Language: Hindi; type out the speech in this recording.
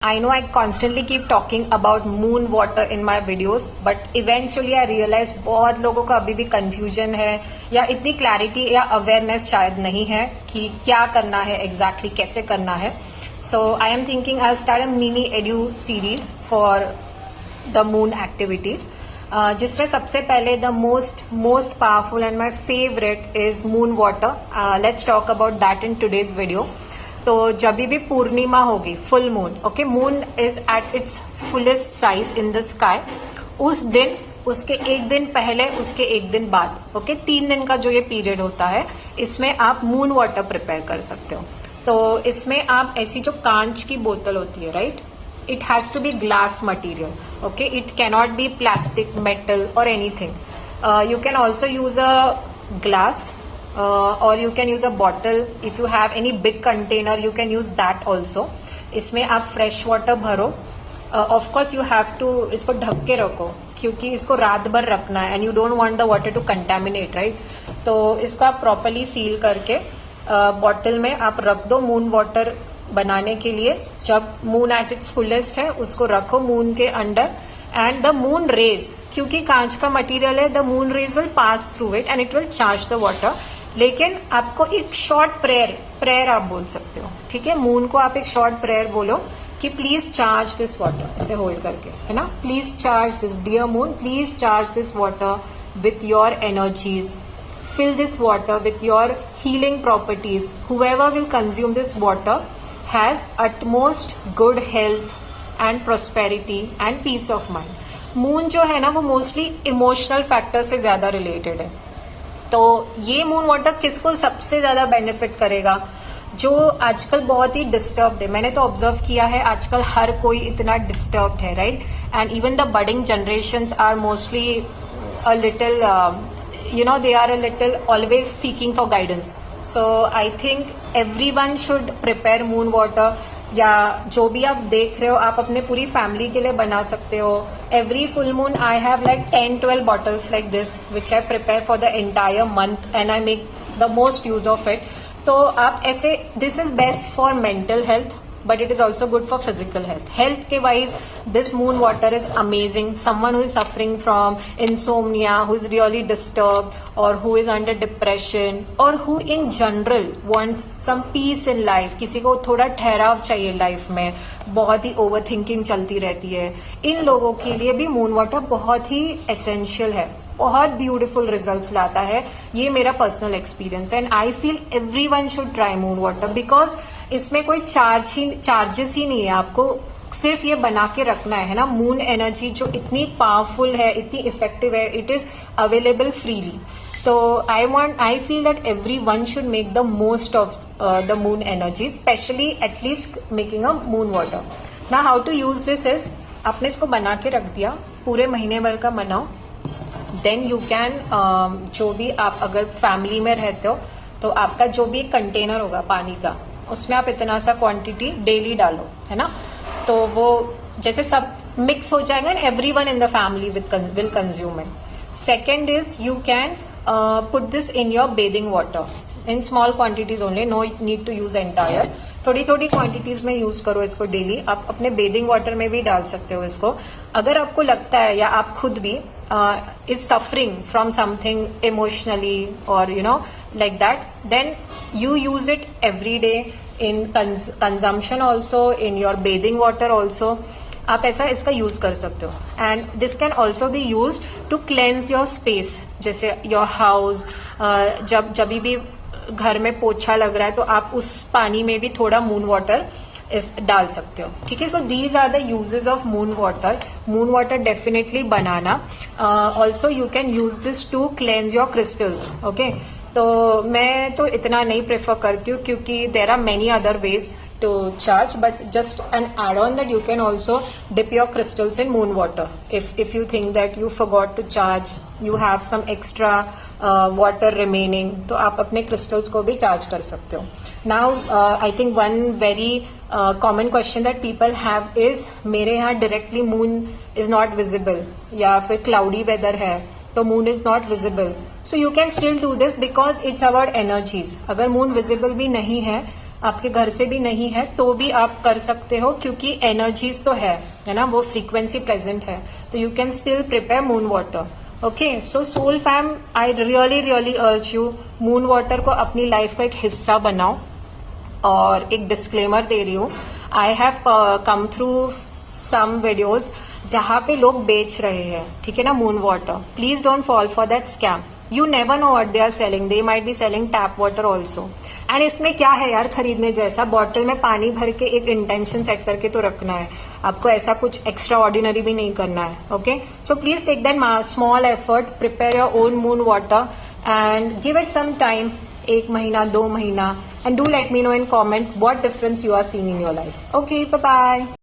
I know I constantly keep talking about moon water in my videos, but eventually I realize बहुत लोगों का अभी भी confusion है या इतनी clarity या awareness शायद नहीं है कि क्या करना है exactly कैसे करना है. So I am thinking I'll start a mini edu series for the moon activities. जिसमें सबसे पहले the most powerful and my favorite is moon water. Let's talk about that in today's video. तो जब भी पूर्णिमा होगी, full moon, okay, moon is at its fullest size in the sky, उस दिन, उसके एक दिन पहले, उसके एक दिन बाद, ओके, 3 दिन का जो ये पीरियड होता है, इसमें आप मून वाटर प्रिपेयर कर सकते हो. तो इसमें आप ऐसी जो कांच की बोतल होती है, right, it has to be glass material, okay, it cannot be plastic, metal और anything. You can also use a glass or you can use a bottle. If you have any big container you can use that also. इसमें आप फ्रेश वाटर भरो. Of course you have to इसको ढक के रखो क्योंकि इसको रात भर रखना है and you don't want the water to contaminate, right. तो इसको आप प्रॉपरली सील करके बॉटल में आप रख दो मून वाटर बनाने के लिए. जब मून एट इट्स फुलेस्ट है उसको रखो मून के under and the moon rays, क्योंकि कांच का मटेरियल है, the moon rays will pass through it and it will charge the water. लेकिन आपको एक शॉर्ट प्रेयर आप बोल सकते हो, ठीक है. मून को आप एक शॉर्ट प्रेयर बोलो कि प्लीज चार्ज दिस वाटर, ऐसे होल्ड करके, है ना. Please charge this dear moon, please charge this water with your energies, fill this water with your healing properties. Whoever will consume this water has utmost good health and prosperity and peace of mind. Moon जो है ना वो मोस्टली इमोशनल फैक्टर से ज्यादा रिलेटेड है. तो ये मून वाटर किसको सबसे ज्यादा बेनिफिट करेगा? जो आजकल बहुत ही डिस्टर्ब्ड है. मैंने तो ऑब्जर्व किया है आजकल हर कोई इतना डिस्टर्ब्ड है, right. And even the budding generations are mostly a little they are a little always seeking for guidance. So I think everyone should prepare moon water. या जो भी आप देख रहे हो आप अपने पूरी फैमिली के लिए बना सकते हो. Every full moon I have like 10-12 bottles like this which I prepare for the entire month and I make the most use of it. तो आप ऐसे, this is best for mental health but it is also good for physical health. Health के wise this moon water is amazing. Someone who is suffering from insomnia, who is really disturbed or who is under depression or who in general wants some peace in life, किसी को थोड़ा ठहराव चाहिए लाइफ में, बहुत ही ओवर थिंकिंग चलती रहती है, इन लोगों के लिए भी मून वाटर बहुत ही एसेंशियल है. बहुत ब्यूटीफुल रिजल्ट्स लाता है. ये मेरा पर्सनल एक्सपीरियंस है and I feel everyone should try moon water because इसमें कोई चार्जेस ही नहीं है. आपको सिर्फ ये बना के रखना है ना. मून एनर्जी जो इतनी पावरफुल है, इतनी इफेक्टिव है, इट इज अवेलेबल फ्रीली. तो I feel that everyone should make the most of the moon energy, specially at least making a moon water. ना how to use this is, आपने इसको बना के रख दिया, पूरे महीने भर का बनाओ. देन यू कैन जो भी आप अगर फैमिली में रहते हो तो आपका जो भी कंटेनर होगा पानी का, उसमें आप इतना सा क्वांटिटी डेली डालो, है ना. तो वो जैसे सब मिक्स हो जाएगा and everyone in the family will consume it. Second is you can put this in your bathing water in small quantities only, no need to use entire. थोड़ी थोड़ी क्वांटिटीज में यूज करो इसको डेली. आप अपने बेदिंग वाटर में भी डाल सकते हो इसको. अगर आपको लगता है या आप खुद भी is suffering from something emotionally or like that, then you use it every day in consumption also, in your bathing water also. आप ऐसा इसका यूज कर सकते हो. And this can also be use to cleanse your space, जैसे योर हाउस. जब भी घर में पोछा लग रहा है तो आप उस पानी में भी थोड़ा मून वाटर डाल सकते हो, ठीक है. So these are the uses of moon water. Moon water definitely बनाना. Also you can use this to cleanse your crystals, okay. तो मैं तो इतना नहीं प्रेफर करती हूँ क्योंकि there are many other ways to charge, but just an add-on that you can also dip your crystals in moon water. If you think that you forgot to charge, you have some extra water remaining, तो आप अपने crystals को भी charge कर सकते हो. Now I think one very common question that people have is मेरे यहाँ directly moon is not visible या फिर cloudy weather है तो moon is not visible. So you can still do this because it's about energies. अगर moon visible भी नहीं है आपके घर से भी नहीं है तो भी आप कर सकते हो, क्योंकि एनर्जीज तो है ना, वो फ्रीक्वेंसी प्रेजेंट है, तो you can still prepare moon water. Okay, so soul fam, I really urge you, moon water को अपनी लाइफ का एक हिस्सा बनाओ. और एक डिस्क्लेमर दे रही हूँ, I have come through some videos जहां पे लोग बेच रहे हैं, ठीक है ना, moon water. Please don't fall for that scam. You never know what they are selling. They might be selling tap water also. And इसमें क्या है यार खरीदने जैसा, बॉटल में पानी भर के एक इंटेंशन सेट करके तो रखना है आपको, ऐसा कुछ एक्स्ट्रा ऑर्डिनरी भी नहीं करना है. Okay, so please take that small effort, prepare your own moon water and give it some time, 1 महीना 2 महीना, and do let me know in comments what difference you are seeing in your life. Okay, bye bye.